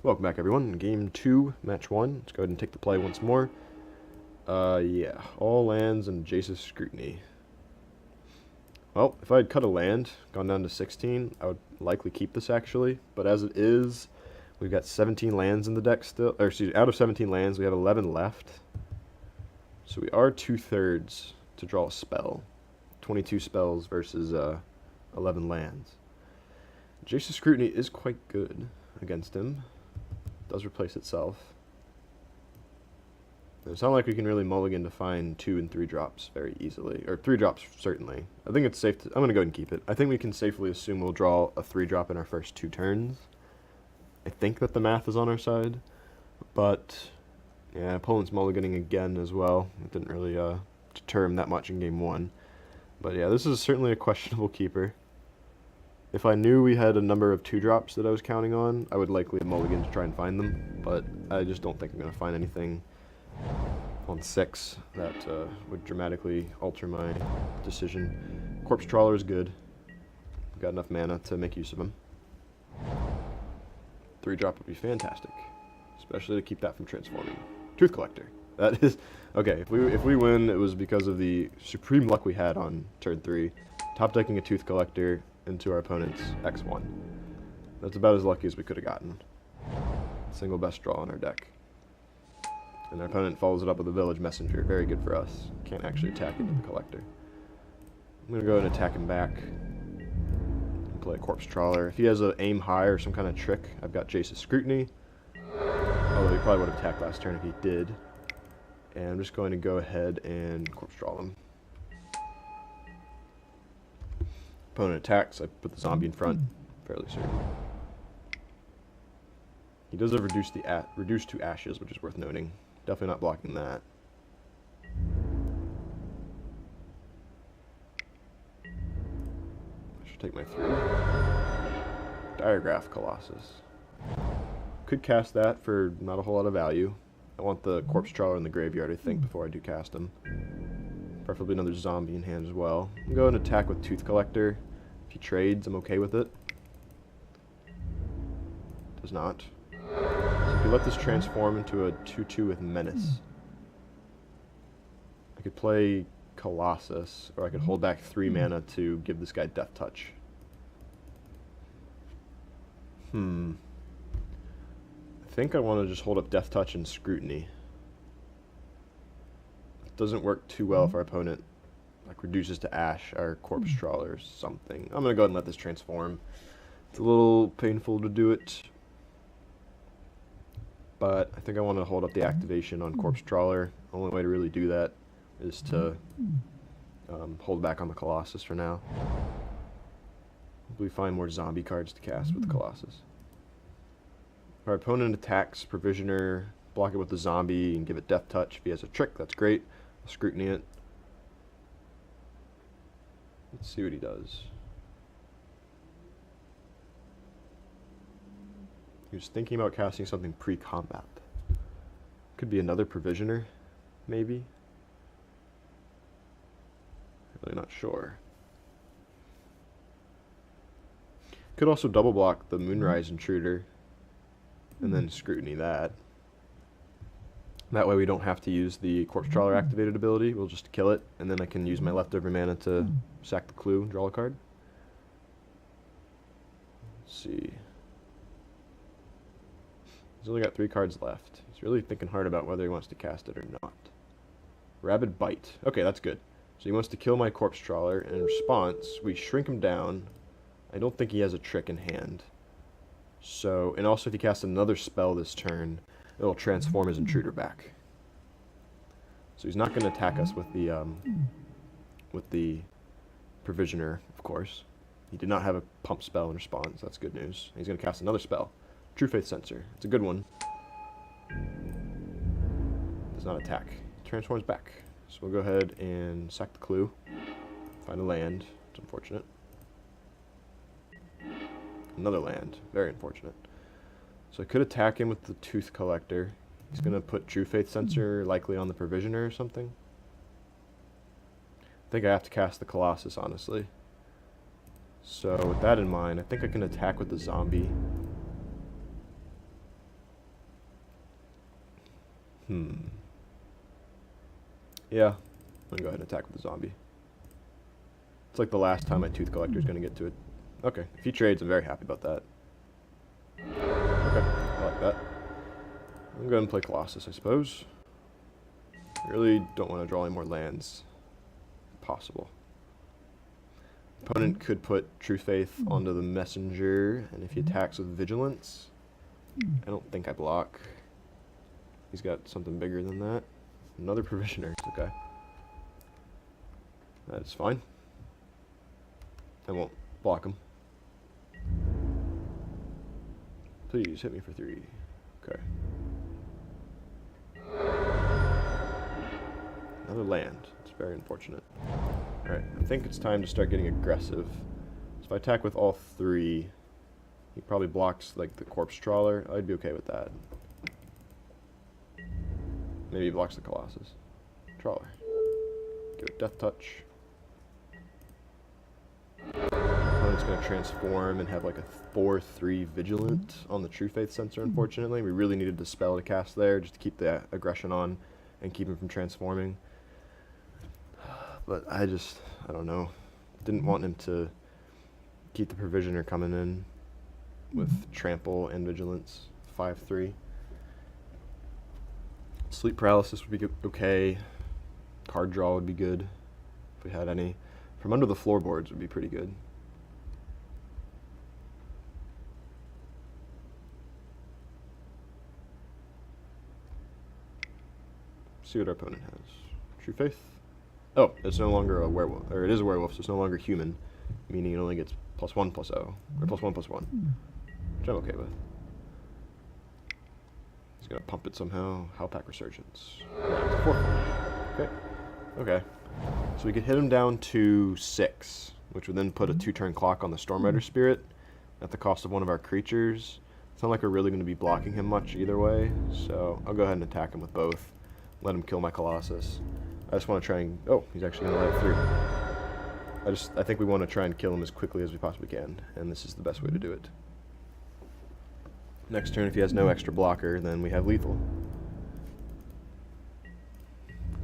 Welcome back, everyone. Game 2, Match 1. Let's go ahead and take the play once more. Yeah. All lands and Jace's Scrutiny. Well, if I had cut a land, gone down to 16, I would likely keep this, actually. But as it is, we've got 17 lands in the deck still. Or, excuse me, out of 17 lands, we have 11 left. So we are 2/3 to draw a spell. 22 spells versus 11 lands. Jace's Scrutiny is quite good against him. Does replace itself. It's not like we can really mulligan to find 2 and 3 drops very easily. Or 3 drops, certainly. I think it's safe to... I'm going to go ahead and keep it. I think we can safely assume we'll draw a 3 drop in our first 2 turns. I think that the math is on our side. But, yeah, opponent's mulliganing again as well. It didn't really deter him that much in game 1. But yeah, this is certainly a questionable keeper. If I knew we had a number of 2 drops that I was counting on, I would likely mulligan to try and find them, but I just don't think I'm going to find anything on 6 that would dramatically alter my decision. Corpse Trawler is good. We've got enough mana to make use of him. 3 drop would be fantastic, especially to keep that from transforming. Truth Collector. That is... Okay, if we win, it was because of the supreme luck we had on turn 3. Top decking a Tooth Collector into our opponent's X1. That's about as lucky as we could have gotten. Single best draw on our deck. And our opponent follows it up with a Village Messenger. Very good for us. Can't actually attack into the Collector. I'm going to go ahead and attack him back. And play a Corpse Trawler. If he has an aim high or some kind of trick, I've got Jace's Scrutiny. Although he probably would have attacked last turn if he did. And I'm just going to go ahead and Corpse Draw him. Opponent attacks, I put the zombie in front, fairly certain. He does have reduce to ashes, which is worth noting. Definitely not blocking that. I should take my 3. Diregraph Colossus. Could cast that for not a whole lot of value. I want the Corpse Trawler in the graveyard, I think, before I do cast him. Preferably another zombie in hand as well. I'm going to attack with Tooth Collector. If he trades, I'm okay with it. Does not. So if you let this transform into a 2/2 with Menace, I could play Colossus, or I could hold back 3 mana to give this guy Death Touch. I think I want to just hold up Death Touch and Scrutiny. It doesn't work too well if our opponent like reduces to ash our Corpse Trawler or something. I'm going to go ahead and let this transform. It's a little painful to do it, but I think I want to hold up the activation on Corpse Trawler. The only way to really do that is to hold back on the Colossus for now. Hopefully find more zombie cards to cast with the Colossus. If our opponent attacks Provisioner, block it with the zombie and give it Death Touch. If he has a trick, that's great. I'll Scrutiny it. Let's see what he does. He was thinking about casting something pre-combat. Could be another Provisioner, maybe. Really not sure. Could also double block the Moonrise Intruder and then Scrutiny that. That way we don't have to use the Corpse Trawler activated ability. We'll just kill it, and then I can use my leftover mana to sack the clue and draw a card. Let's see. He's only got 3 cards left. He's really thinking hard about whether he wants to cast it or not. Rabid Bite. Okay, that's good. So he wants to kill my Corpse Trawler, and in response, we shrink him down. I don't think he has a trick in hand. So, and also if he casts another spell this turn, it'll transform his Intruder back. So he's not going to attack us with the Provisioner, of course. He did not have a pump spell in response. That's good news. He's going to cast another spell. True Faith Sensor. It's a good one. Does not attack. Transforms back. So we'll go ahead and sack the clue. Find a land. It's unfortunate. Another land. Very unfortunate. So I could attack him with the Tooth Collector. He's going to put True Faith Sensor likely on the Provisioner or something. I think I have to cast the Colossus, honestly. So with that in mind, I think I can attack with the zombie. Yeah, I'm gonna go ahead and attack with the zombie. It's like the last time my Tooth Collector's gonna get to it. Okay, if he trades, I'm very happy about that. Okay, I like that. I'm gonna go ahead and play Colossus, I suppose. I really don't want to draw any more lands. Possible. Opponent could put True Faith onto the Messenger, and if he attacks with Vigilance, I don't think I block. He's got something bigger than that. Another Provisioner, okay. That is fine. I won't block him. Please hit me for 3. Okay. Another land. It's very unfortunate. Alright, I think it's time to start getting aggressive. So if I attack with all 3, he probably blocks like the Corpse Trawler. I'd be okay with that. Maybe he blocks the Colossus. Trawler. Give it Death Touch. Opponent's going to transform and have like a 4/3 Vigilant on the True Faith sensor, unfortunately. We really needed the spell to cast there just to keep the aggression on and keep him from transforming. But I don't know. Didn't want him to keep the Provisioner coming in with Trample and Vigilance. 5/3. Sleep Paralysis would be okay. Card draw would be good if we had any. From under the floorboards would be pretty good. See what our opponent has. True Faith. Oh, it's no longer a werewolf, or it is a werewolf, so it's no longer human, meaning it only gets +1/+0, or +1/+1, which I'm okay with. He's gonna pump it somehow. Howlpack Resurgence. Yeah, 4. Okay. Okay. So we could hit him down to 6, which would then put a 2-turn clock on the Stormrider Spirit at the cost of one of our creatures. It's not like we're really going to be blocking him much either way, so I'll go ahead and attack him with both. Let him kill my Colossus. I just want to try and... Oh, he's actually going to let it through. I think we want to try and kill him as quickly as we possibly can, and this is the best way to do it. Next turn, if he has no extra blocker, then we have lethal.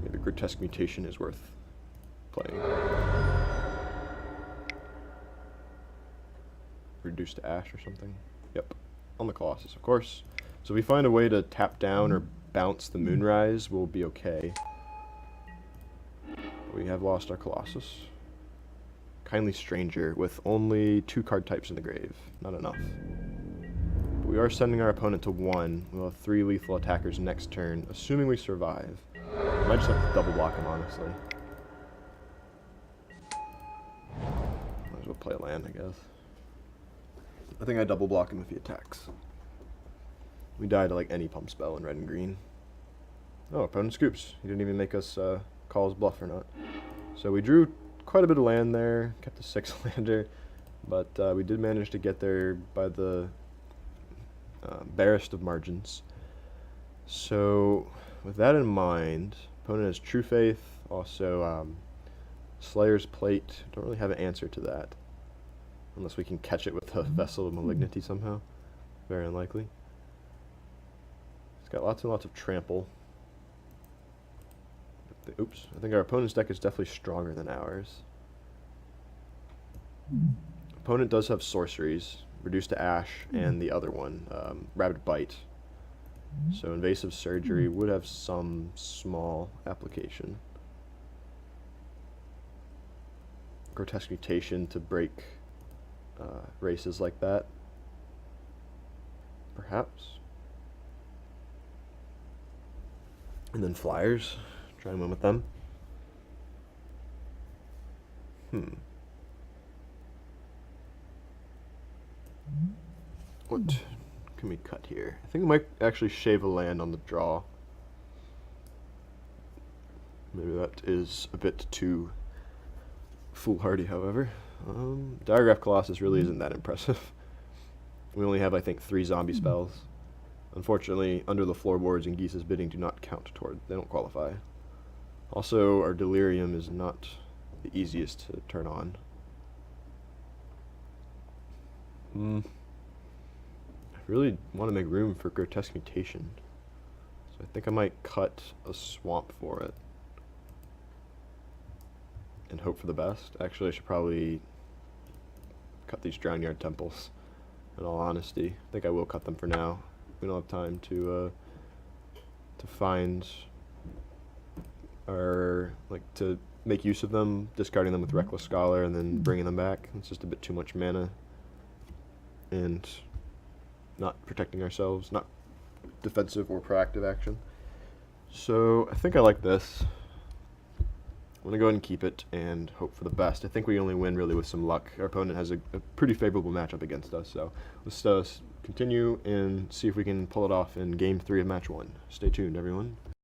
Maybe Grotesque Mutation is worth playing. Reduce to ash or something. Yep, on the Colossus, of course. So if we find a way to tap down or bounce the Moonrise, we'll be okay. We have lost our Colossus. Kindly Stranger with only 2 card types in the grave. Not enough. But we are sending our opponent to 1. We'll have 3 lethal attackers next turn, assuming we survive. Might just have to double block him, honestly. Might as well play a land, I guess. I think I double block him if he attacks. We die to like any pump spell in red and green. Oh, opponent scoops. He didn't even make us call his bluff or not. So we drew quite a bit of land there, kept a 6-lander, but we did manage to get there by the barest of margins. So with that in mind, opponent has True Faith, also Slayer's Plate. Don't really have an answer to that, unless we can catch it with a Vessel of Malignity somehow. Very unlikely. It's got lots and lots of trample. Oops, I think our opponent's deck is definitely stronger than ours. Opponent does have sorceries, Reduce to Ash, and the other one, Rabid Bite. So Invasive Surgery would have some small application. Grotesque Mutation to break races like that. Perhaps. And then Flyers. Try and win with them. What can we cut here? I think we might actually shave a land on the draw. Maybe that is a bit too foolhardy, however. Diagraph Colossus really isn't that impressive. We only have, I think, 3 zombie spells. Unfortunately, Under the Floorboards and Geese's Bidding do not count toward, they don't qualify. Also, our Delirium is not the easiest to turn on. I really want to make room for Grotesque Mutation. So I think I might cut a swamp for it and hope for the best. Actually, I should probably cut these Drown Yard temples, in all honesty. I think I will cut them for now. We don't have time to find or to make use of them, discarding them with Reckless Scholar and then bringing them back. It's just a bit too much mana and not protecting ourselves, not defensive or proactive action. So I think I like this. I'm going to go ahead and keep it and hope for the best. I think we only win really with some luck. Our opponent has a pretty favorable matchup against us, so let's continue and see if we can pull it off in Game 3 of Match 1. Stay tuned, everyone.